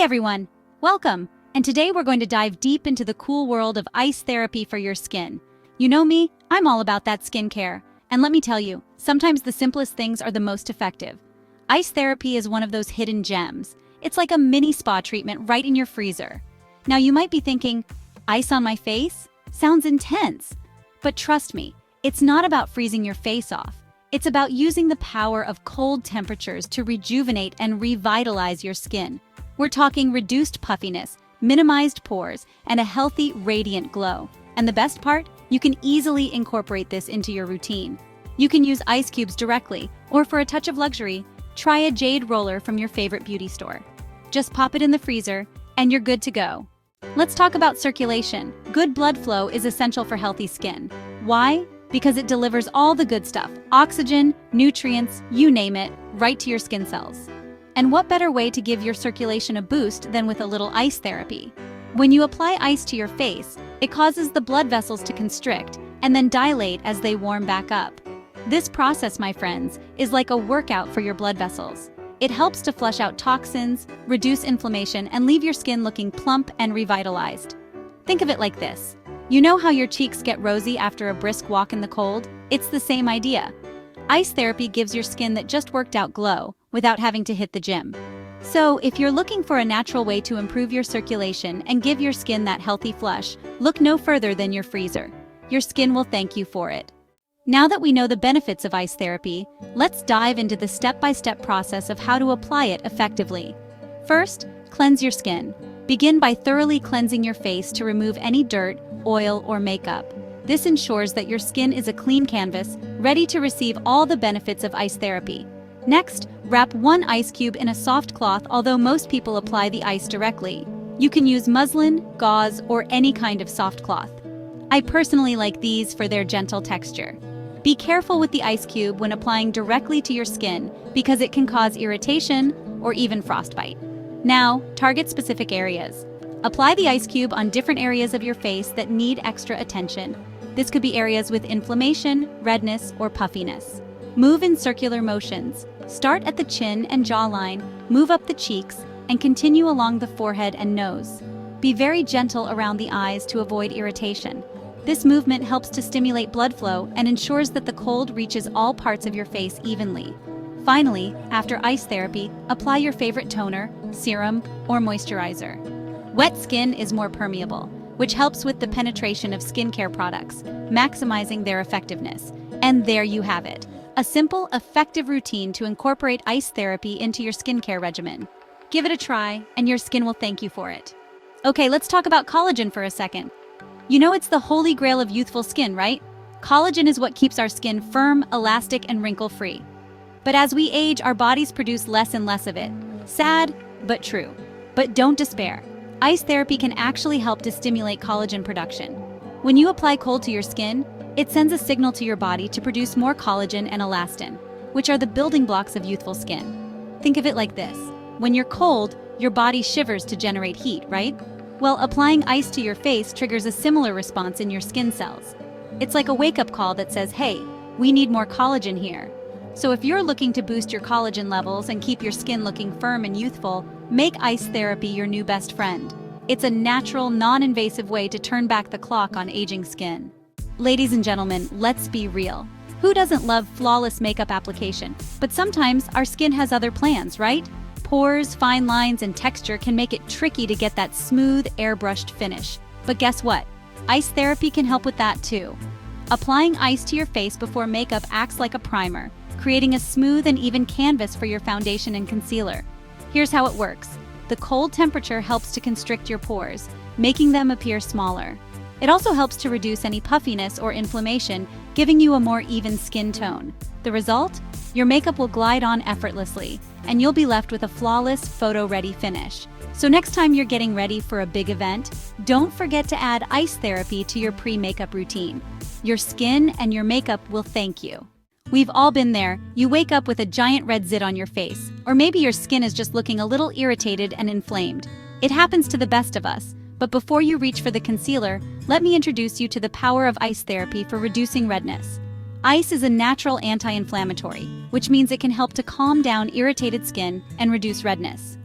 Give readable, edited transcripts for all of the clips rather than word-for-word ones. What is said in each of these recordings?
everyone, welcome! And today we're going to dive deep into the cool world of ice therapy for your skin. You know me, I'm all about that skincare. And let me tell you, sometimes the simplest things are the most effective. Ice therapy is one of those hidden gems. It's like a mini spa treatment right in your freezer. Now you might be thinking, ice on my face? Sounds intense. But trust me, it's not about freezing your face off. It's about using the power of cold temperatures to rejuvenate and revitalize your skin. We're talking reduced puffiness, minimized pores, and a healthy, radiant glow. And the best part? You can easily incorporate this into your routine. You can use ice cubes directly, or for a touch of luxury, try a Jade roller from your favorite beauty store. Just pop it in the freezer, and you're good to go. Let's talk about circulation. Good blood flow is essential for healthy skin. Why? Because it delivers all the good stuff, oxygen, nutrients, you name it, right to your skin cells. And what better way to give your circulation a boost than with a little ice therapy? When you apply ice to your face, it causes the blood vessels to constrict and then dilate as they warm back up. This process, my friends, is like a workout for your blood vessels. It helps to flush out toxins, reduce inflammation, and leave your skin looking plump and revitalized. Think of it like this. You know how your cheeks get rosy after a brisk walk in the cold? It's the same idea. Ice therapy gives your skin that just worked out glow without having to hit the gym. So, if you're looking for a natural way to improve your circulation and give your skin that healthy flush, look no further than your freezer. Your skin will thank you for it. Now that we know the benefits of ice therapy, let's dive into the step-by-step process of how to apply it effectively. First, cleanse your skin. Begin by thoroughly cleansing your face to remove any dirt, oil, or makeup. This ensures that your skin is a clean canvas, ready to receive all the benefits of ice therapy. Next, wrap one ice cube in a soft cloth, although most people apply the ice directly. You can use muslin, gauze, or any kind of soft cloth. I personally like these for their gentle texture. Be careful with the ice cube when applying directly to your skin because it can cause irritation or even frostbite. Now, target specific areas. Apply the ice cube on different areas of your face that need extra attention. This could be areas with inflammation, redness, or puffiness. Move in circular motions. Start at the chin and jawline, move up the cheeks, and continue along the forehead and nose. Be very gentle around the eyes to avoid irritation. This movement helps to stimulate blood flow and ensures that the cold reaches all parts of your face evenly. Finally, after ice therapy, apply your favorite toner, serum, or moisturizer. Wet skin is more permeable, which helps with the penetration of skincare products, maximizing their effectiveness. And there you have it. A simple, effective routine to incorporate ice therapy into your skincare regimen. Give it a try, and your skin will thank you for it. Okay, let's talk about collagen for a second. You know it's the holy grail of youthful skin, right? Collagen is what keeps our skin firm, elastic, and wrinkle-free. But as we age, our bodies produce less and less of it. Sad, but true. But don't despair. Ice therapy can actually help to stimulate collagen production. When you apply cold to your skin, it sends a signal to your body to produce more collagen and elastin, which are the building blocks of youthful skin. Think of it like this. When you're cold, your body shivers to generate heat, right? Well, applying ice to your face triggers a similar response in your skin cells. It's like a wake-up call that says, hey, we need more collagen here. So if you're looking to boost your collagen levels and keep your skin looking firm and youthful, make ice therapy your new best friend. It's a natural, non-invasive way to turn back the clock on aging skin. Ladies and gentlemen, let's be real. Who doesn't love flawless makeup application? But sometimes our skin has other plans, right? Pores, fine lines, and texture can make it tricky to get that smooth, airbrushed finish. But guess what? Ice therapy can help with that too. Applying ice to your face before makeup acts like a primer, creating a smooth and even canvas for your foundation and concealer. Here's how it works. The cold temperature helps to constrict your pores, making them appear smaller. It also helps to reduce any puffiness or inflammation, giving you a more even skin tone. The result? Your makeup will glide on effortlessly, and you'll be left with a flawless, photo-ready finish. So next time you're getting ready for a big event, don't forget to add ice therapy to your pre-makeup routine. Your skin and your makeup will thank you. We've all been there. You wake up with a giant red zit on your face, or maybe your skin is just looking a little irritated and inflamed. It happens to the best of us. But before you reach for the concealer, let me introduce you to the power of ice therapy for reducing redness. Ice is a natural anti-inflammatory, which means it can help to calm down irritated skin and reduce redness.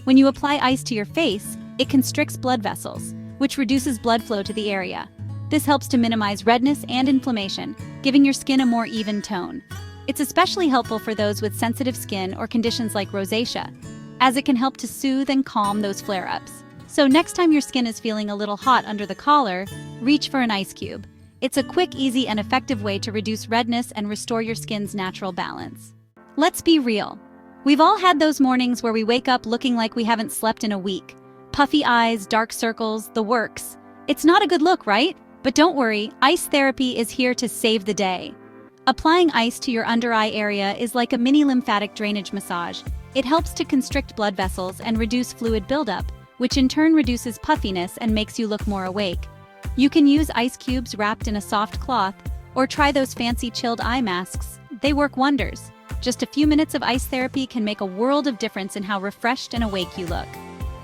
When you apply ice to your face, it constricts blood vessels, which reduces blood flow to the area. This helps to minimize redness and inflammation, giving your skin a more even tone. It's especially helpful for those with sensitive skin or conditions like rosacea, as it can help to soothe and calm those flare-ups. So next time your skin is feeling a little hot under the collar, reach for an ice cube. It's a quick, easy, and effective way to reduce redness and restore your skin's natural balance. Let's be real. We've all had those mornings where we wake up looking like we haven't slept in a week. Puffy eyes, dark circles, the works. It's not a good look, right? But don't worry, ice therapy is here to save the day. Applying ice to your under-eye area is like a mini lymphatic drainage massage. It helps to constrict blood vessels and reduce fluid buildup, which in turn reduces puffiness and makes you look more awake. You can use ice cubes wrapped in a soft cloth, or try those fancy chilled eye masks. They work wonders. Just a few minutes of ice therapy can make a world of difference in how refreshed and awake you look.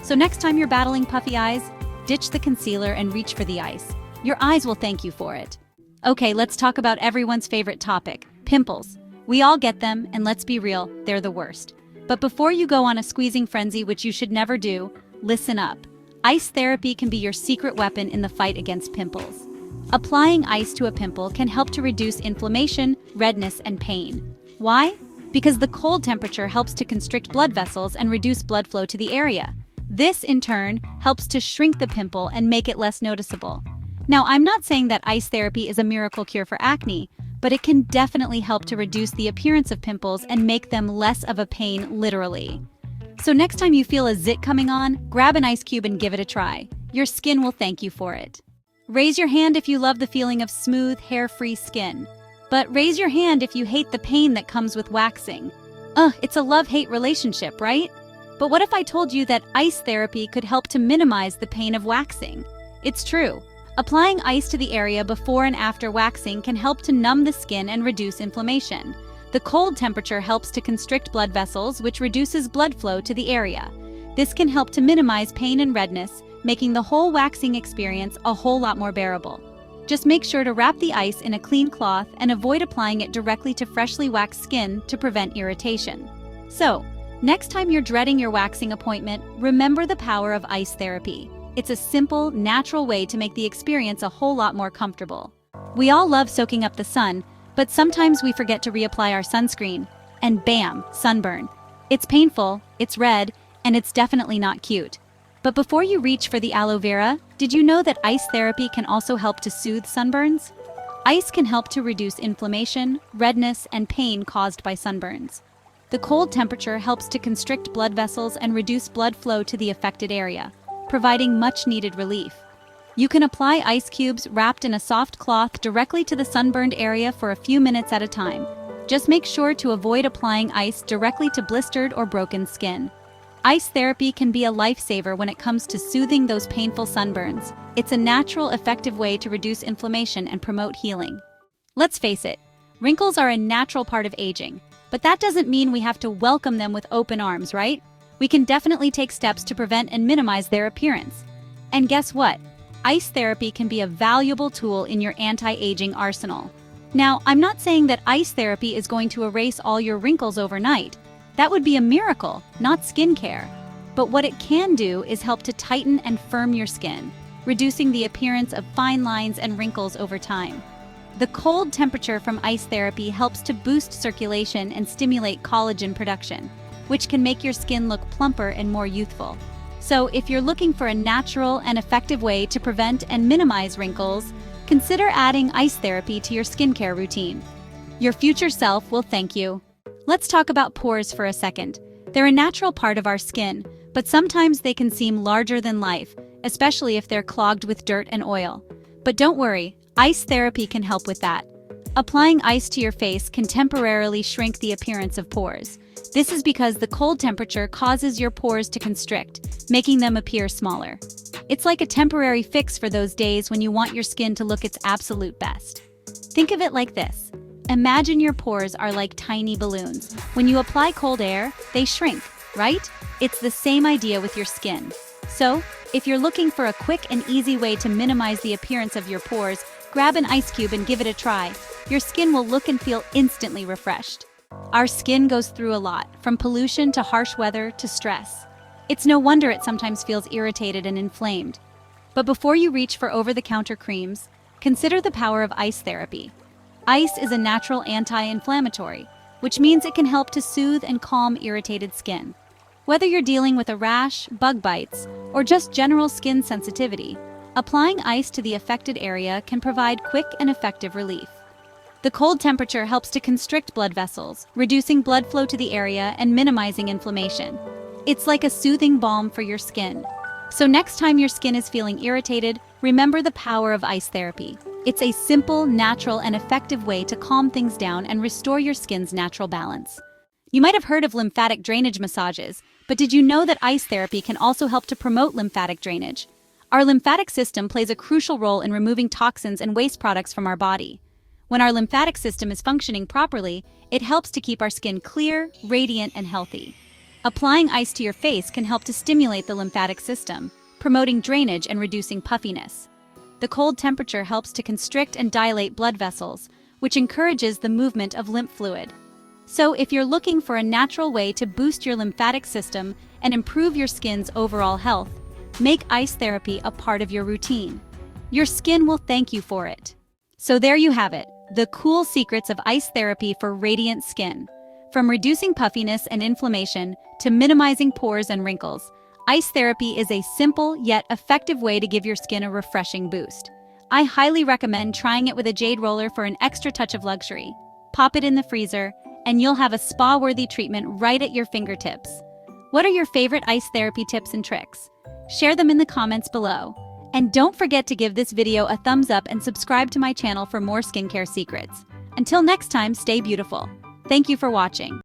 So next time you're battling puffy eyes, ditch the concealer and reach for the ice. Your eyes will thank you for it. Okay, let's talk about everyone's favorite topic, pimples. We all get them, and let's be real, they're the worst. But before you go on a squeezing frenzy, which you should never do, listen up. Ice therapy can be your secret weapon in the fight against pimples. Applying ice to a pimple can help to reduce inflammation, redness, and pain. Why? Because the cold temperature helps to constrict blood vessels and reduce blood flow to the area. This, in turn, helps to shrink the pimple and make it less noticeable. Now, I'm not saying that ice therapy is a miracle cure for acne, but it can definitely help to reduce the appearance of pimples and make them less of a pain, literally. So next time you feel a zit coming on, grab an ice cube and give it a try. Your skin will thank you for it. Raise your hand if you love the feeling of smooth, hair-free skin. But raise your hand if you hate the pain that comes with waxing. It's a love-hate relationship, right? But what if I told you that ice therapy could help to minimize the pain of waxing? It's true. Applying ice to the area before and after waxing can help to numb the skin and reduce inflammation. The cold temperature helps to constrict blood vessels, which reduces blood flow to the area. This can help to minimize pain and redness, making the whole waxing experience a whole lot more bearable. Just make sure to wrap the ice in a clean cloth and avoid applying it directly to freshly waxed skin to prevent irritation. So, next time you're dreading your waxing appointment, remember the power of ice therapy. It's a simple, natural way to make the experience a whole lot more comfortable. We all love soaking up the sun, but sometimes we forget to reapply our sunscreen, and bam, sunburn. It's painful, it's red, and it's definitely not cute. But before you reach for the aloe vera, did you know that ice therapy can also help to soothe sunburns? Ice can help to reduce inflammation, redness, and pain caused by sunburns. The cold temperature helps to constrict blood vessels and reduce blood flow to the affected area, providing much-needed relief. You can apply ice cubes wrapped in a soft cloth directly to the sunburned area for a few minutes at a time. Just make sure to avoid applying ice directly to blistered or broken skin. Ice therapy can be a lifesaver when it comes to soothing those painful sunburns. It's a natural, effective way to reduce inflammation and promote healing. Let's face it, wrinkles are a natural part of aging, but that doesn't mean we have to welcome them with open arms, right? We can definitely take steps to prevent and minimize their appearance. And guess what? Ice therapy can be a valuable tool in your anti-aging arsenal. Now, I'm not saying that ice therapy is going to erase all your wrinkles overnight. That would be a miracle, not skincare. But what it can do is help to tighten and firm your skin, reducing the appearance of fine lines and wrinkles over time. The cold temperature from ice therapy helps to boost circulation and stimulate collagen production, which can make your skin look plumper and more youthful. So if you're looking for a natural and effective way to prevent and minimize wrinkles, consider adding ice therapy to your skincare routine. Your future self will thank you. Let's talk about pores for a second. They're a natural part of our skin, but sometimes they can seem larger than life, especially if they're clogged with dirt and oil. But don't worry, ice therapy can help with that. Applying ice to your face can temporarily shrink the appearance of pores. This is because the cold temperature causes your pores to constrict, making them appear smaller. It's like a temporary fix for those days when you want your skin to look its absolute best. Think of it like this. Imagine your pores are like tiny balloons. When you apply cold air, they shrink, right? It's the same idea with your skin. So, if you're looking for a quick and easy way to minimize the appearance of your pores, grab an ice cube and give it a try. Your skin will look and feel instantly refreshed. Our skin goes through a lot, from pollution to harsh weather to stress. It's no wonder it sometimes feels irritated and inflamed. But before you reach for over-the-counter creams, consider the power of ice therapy. Ice is a natural anti-inflammatory, which means it can help to soothe and calm irritated skin. Whether you're dealing with a rash, bug bites, or just general skin sensitivity, applying ice to the affected area can provide quick and effective relief. The cold temperature helps to constrict blood vessels, reducing blood flow to the area and minimizing inflammation. It's like a soothing balm for your skin. So next time your skin is feeling irritated, remember the power of ice therapy. It's a simple, natural, and effective way to calm things down and restore your skin's natural balance. You might have heard of lymphatic drainage massages, but did you know that ice therapy can also help to promote lymphatic drainage? Our lymphatic system plays a crucial role in removing toxins and waste products from our body. When our lymphatic system is functioning properly, it helps to keep our skin clear, radiant, and healthy. Applying ice to your face can help to stimulate the lymphatic system, promoting drainage and reducing puffiness. The cold temperature helps to constrict and dilate blood vessels, which encourages the movement of lymph fluid. So if you're looking for a natural way to boost your lymphatic system and improve your skin's overall health, make ice therapy a part of your routine. Your skin will thank you for it. So there you have it, the cool secrets of ice therapy for radiant skin. From reducing puffiness and inflammation to minimizing pores and wrinkles, ice therapy is a simple yet effective way to give your skin a refreshing boost. I highly recommend trying it with a Jade roller for an extra touch of luxury. Pop it in the freezer, and you'll have a spa-worthy treatment right at your fingertips. What are your favorite ice therapy tips and tricks? Share them in the comments below. And don't forget to give this video a thumbs up and subscribe to my channel for more skincare secrets. Until next time, stay beautiful. Thank you for watching.